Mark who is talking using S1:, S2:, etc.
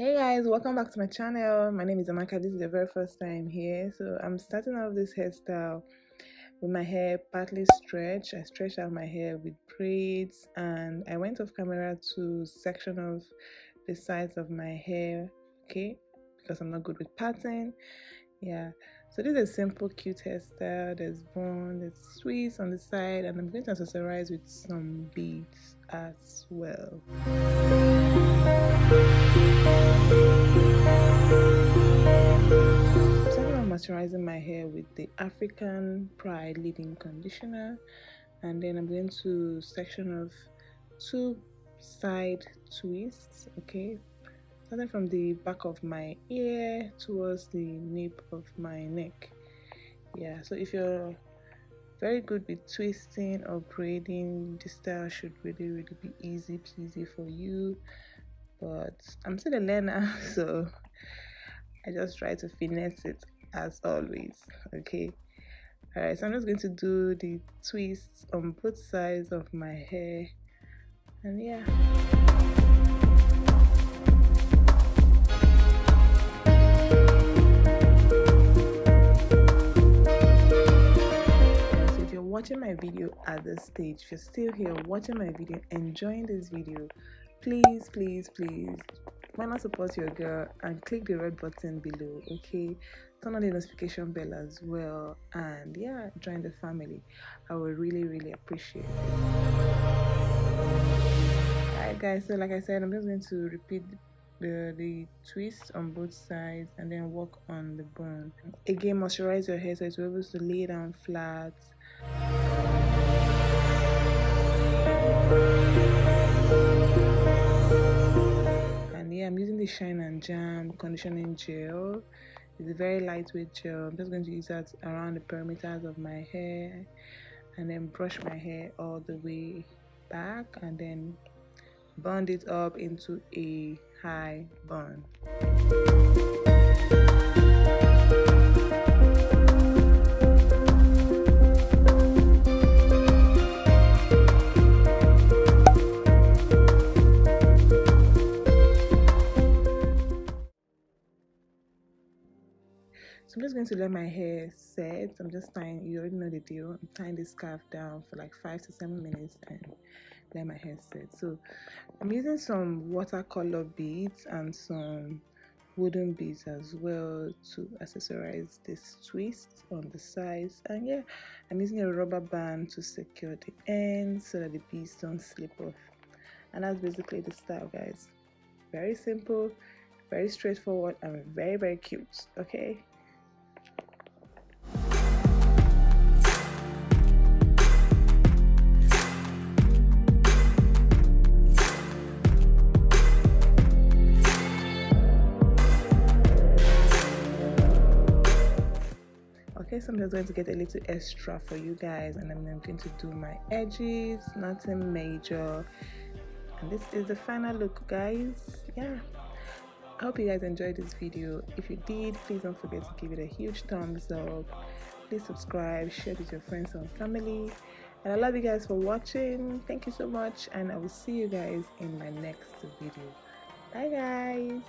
S1: Hey guys, welcome back to my channel. My name is Amaka. This is the very first time here. So I'm starting off this hairstyle with my hair partly stretched. I stretched out my hair with braids and I went off camera to section off the sides of my hair, okay, because I'm not good with pattern. Yeah, so this is a simple cute hairstyle. There's bone, there's twists on the side, and I'm going to accessorize with some beads as well. Starting off moisturizing my hair with the African Pride leave-in conditioner, and then I'm going to section off two side twists, okay, starting from the back of my ear towards the nape of my neck. Yeah, so if you're very good with twisting or braiding, this style should really be easy peasy for you, but I'm still a learner, so I just try to finesse it as always. Okay, all right, so I'm just going to do the twists on both sides of my hair, and yeah. Watching my video at this stage, if you're still here watching my video, enjoying this video, please why not support your girl and click the red button below, okay, turn on the notification bell as well, and yeah, join the family. I would really appreciate it. Alright guys, so like I said, I'm just going to repeat the twist on both sides and then work on the bone. Again, moisturize your hair so it's able to lay down flat. And yeah, I'm using the Shine and Jam conditioning gel. It's a very lightweight gel. I'm just going to use that around the perimeters of my hair and then brush my hair all the way back and then bond it up into a high bun. So I'm just going to let my hair set. I'm just tying, you already know the deal, I'm tying this scarf down for like 5 to 7 minutes and let my hair set. So I'm using some watercolor beads and some wooden beads as well to accessorize this twist on the sides, and yeah, I'm using a rubber band to secure the ends so that the beads don't slip off. And that's basically the style, guys. Very simple, very straightforward, and very cute. Okay, so I'm just going to get a little extra for you guys, and I'm going to do my edges, nothing major, and this is the final look, guys. Yeah, I hope you guys enjoyed this video. If you did, please don't forget to give it a huge thumbs up. Please subscribe, share it with your friends and family, and I love you guys for watching. Thank you so much, and I will see you guys in my next video. Bye guys.